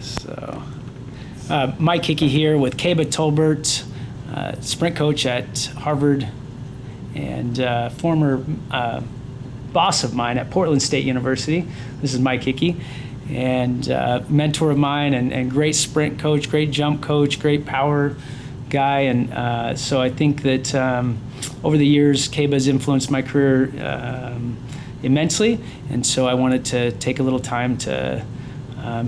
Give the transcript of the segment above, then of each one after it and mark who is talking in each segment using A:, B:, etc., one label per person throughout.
A: So, Mike Hickey here with Kebba Tolbert, sprint coach at Harvard and former boss of mine at Portland State University. This is Mike Hickey, and mentor of mine and great sprint coach, great jump coach, great power guy. And so I think that over the years, Kebba has influenced my career immensely. And so I wanted to take a little time to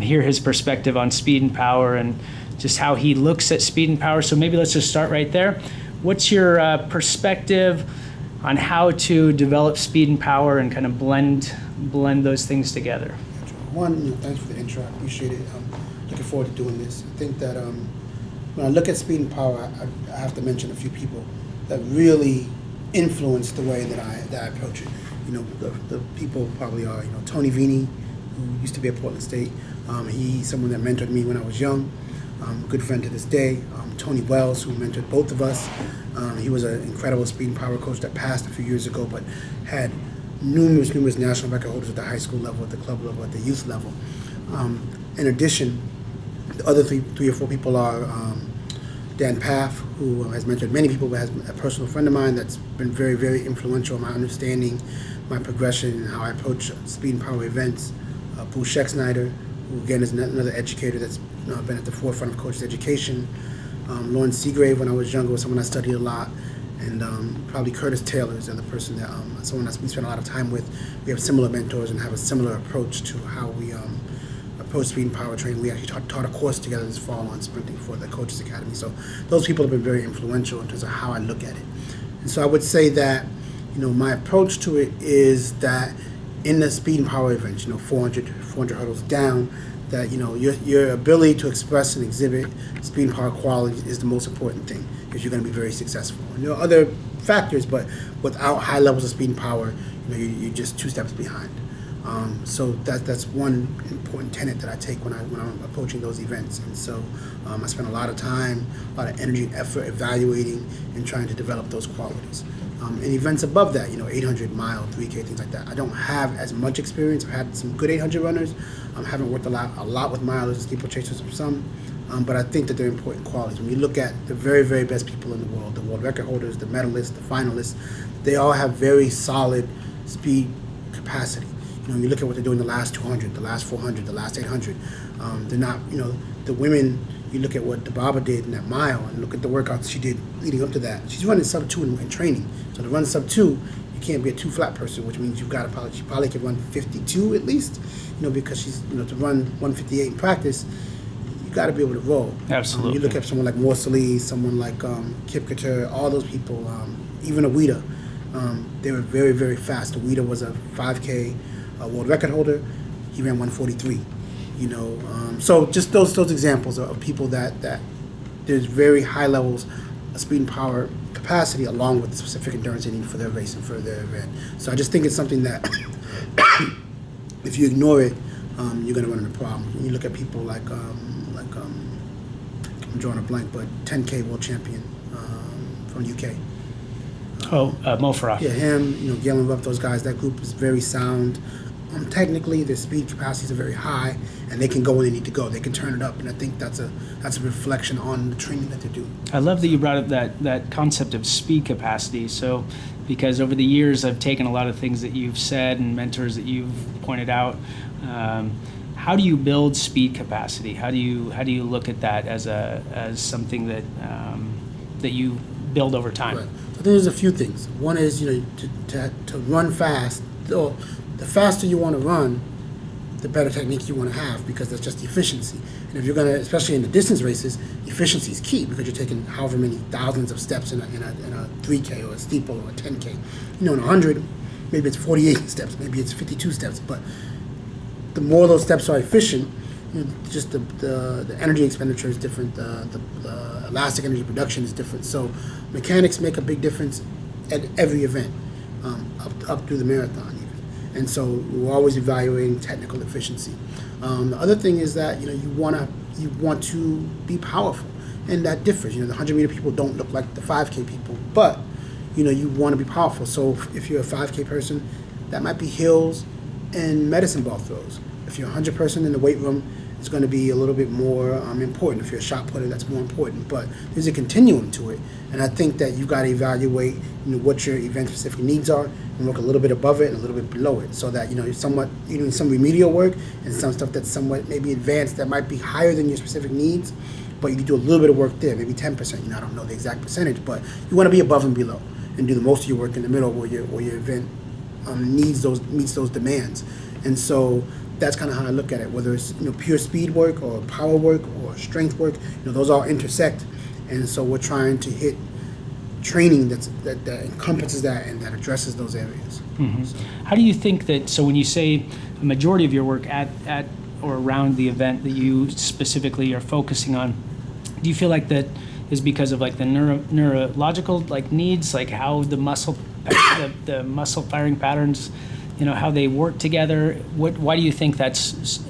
A: hear his perspective on speed and power and just how he looks at speed and power. So maybe let's just start right there. What's your perspective on how to develop speed and power and kind of blend those things together?
B: One, thanks for the intro. I appreciate it. I'm looking forward to doing this. I think that when I look at speed and power, I have to mention a few people that really influence the way that I approach it. The people probably are, Tony Vini, who used to be at Portland State. He's someone that mentored me when I was young. A good friend to this day. Tony Wells, who mentored both of us. He was an incredible speed and power coach that passed a few years ago, but had numerous national record holders at the high school level, at the club level, at the youth level. In addition, the other three or four people are Dan Paff, who has mentored many people, but has a personal friend of mine that's been very, very influential in my understanding, my progression, and how I approach speed and power events. Paul Scheck-Snyder, who again is another educator that's been at the forefront of coaches' education. Lauren Seagrave, when I was younger, was someone I studied a lot. And probably Curtis Taylor is the other person that someone that we spend a lot of time with. We have similar mentors and have a similar approach to how we approach speed and power training. We actually taught a course together this fall on sprinting for the Coaches Academy. So those people have been very influential in terms of how I look at it. And so I would say that, my approach to it is that in the speed and power events, 400 hurdles down, that your ability to express and exhibit speed and power quality is the most important thing if you're going to be very successful. And there are other factors, but without high levels of speed and power, you're just two steps behind. So that's one important tenet that I take when I'm approaching those events. And so I spend a lot of time, a lot of energy and effort evaluating and trying to develop those qualities. And events above that, 800 mile, 3K, things like that. I don't have as much experience. I've had some good 800 runners. I haven't worked a lot with milers and steeplechasers for some. But I think that they're important qualities. When you look at the very, very best people in the world record holders, the medalists, the finalists, they all have very solid speed capacity. When you look at what they're doing the last 200, the last 400, the last 800, they're not, the women, you look at what Debaba did in that mile and look at the workouts she did leading up to that. She's running sub-2 in training. So to run sub-2, you can't be a two-flat person, which means you've got to she probably could run 52 at least, because she's, to run 158 in practice, you got to be able to roll.
A: Absolutely.
B: You look at someone like Morsley, someone like Kip Couture, all those people, even Awida, they were very, very fast. Awida was a 5K world record holder. He ran 143. So just those examples of people that there's very high levels of speed and power capacity along with the specific endurance they need for their race and for their event. So I just think it's something that if you ignore it, you're going to run into problems. When you look at people like I'm drawing a blank, but 10K world champion from the UK.
A: Mo Farah.
B: Yeah, him, Galen Rupp, those guys, that group is very sound. Technically, their speed capacities are very high, and they can go where they need to go. They can turn it up, and I think that's a reflection on the training that they're doing.
A: I love that you brought up that concept of speed capacity. So, because over the years I've taken a lot of things that you've said and mentors that you've pointed out. How do you build speed capacity? How do you look at that as something that that you build over time?
B: Right. So I think there's a few things. One is to run fast. The faster you want to run, the better technique you want to have, because that's just efficiency. And if you're going to, especially in the distance races, efficiency is key, because you're taking however many thousands of steps in a 3K or a steeple or a 10K. In 100, maybe it's 48 steps, maybe it's 52 steps, but the more those steps are efficient, just the energy expenditure is different, the elastic energy production is different. So mechanics make a big difference at every event, up through the marathon. And so we're always evaluating technical efficiency. The other thing is that you want to be powerful, and that differs. The 100-meter people don't look like the 5K people, but you want to be powerful. So if you're a 5K person, that might be hills and medicine ball throws. If you're a 100 person in the weight room, is going to be a little bit more important. If you're a shot putter, that's more important. But there's a continuum to it, and I think that you've got to evaluate what your event-specific needs are and work a little bit above it and a little bit below it, so that you're somewhat doing some remedial work and some stuff that's somewhat maybe advanced that might be higher than your specific needs, but you can do a little bit of work there, maybe 10%. I don't know the exact percentage, but you want to be above and below and do the most of your work in the middle where your event meets those demands. And so that's kind of how I look at it, whether it's pure speed work or power work or strength work. Those all intersect, and so we're trying to hit training that encompasses that and that addresses those areas.
A: Mm-hmm. So. How do you think that? So when you say a majority of your work at or around the event that you specifically are focusing on, do you feel like that is because of like the neurological like needs, like how the muscle firing patterns, how they work together? Why do you think that's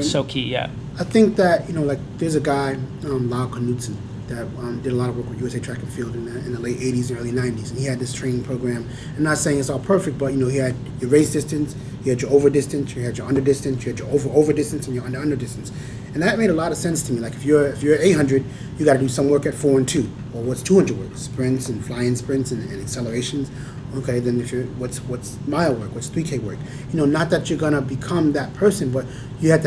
A: so key? Yeah, I
B: think that like there's a guy, Lyle Knutson, that did a lot of work with USA Track and Field in the late 80s and early 90s, and he had this training program. I'm not saying it's all perfect, but he had your race distance, you had your over distance, you had your under distance, you had your over distance, and your under distance, and that made a lot of sense to me. Like if you're 800, you got to do some work at 4 and 2, or what's 200 work, sprints and flying sprints and accelerations. Okay, then if you're what's mile work, what's 3K work? Not that you're gonna become that person, but you have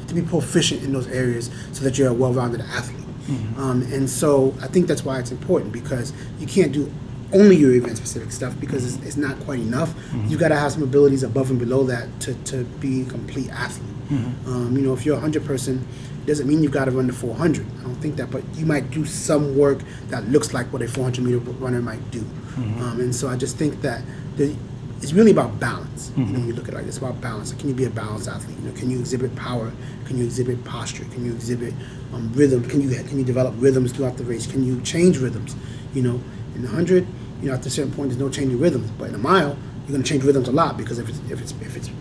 B: to be proficient in those areas so that you're a well-rounded athlete. Mm-hmm. And so I think that's why it's important, because you can't do only your event-specific stuff, because it's not quite enough. Mm-hmm. You got to have some abilities above and below that to be a complete athlete. Mm-hmm. If you're a 100 person, it doesn't mean you've got to run the 400. I don't think that, but you might do some work that looks like what a 400-meter runner might do. Mm-hmm. And so I just think that it's really about balance. Mm-hmm. When you look at it, it's about balance. Can you be a balanced athlete? Can you exhibit power? Can you exhibit posture? Can you exhibit rhythm? Can you develop rhythms throughout the race? Can you change rhythms? In the 100, at a certain point, there's no changing rhythms. But in a mile, you're going to change rhythms a lot, because if it's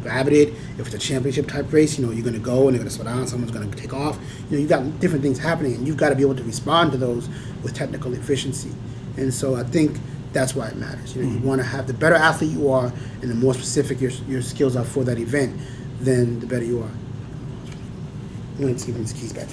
B: rabbited, if it's a championship type race, you're going to go and they're going to slow down. Someone's going to take off. You've got different things happening, and you've got to be able to respond to those with technical efficiency. And so I think that's why it matters. You want to have the better athlete you are, and the more specific your skills are for that event, then the better you are. I'm going to give him his keys back.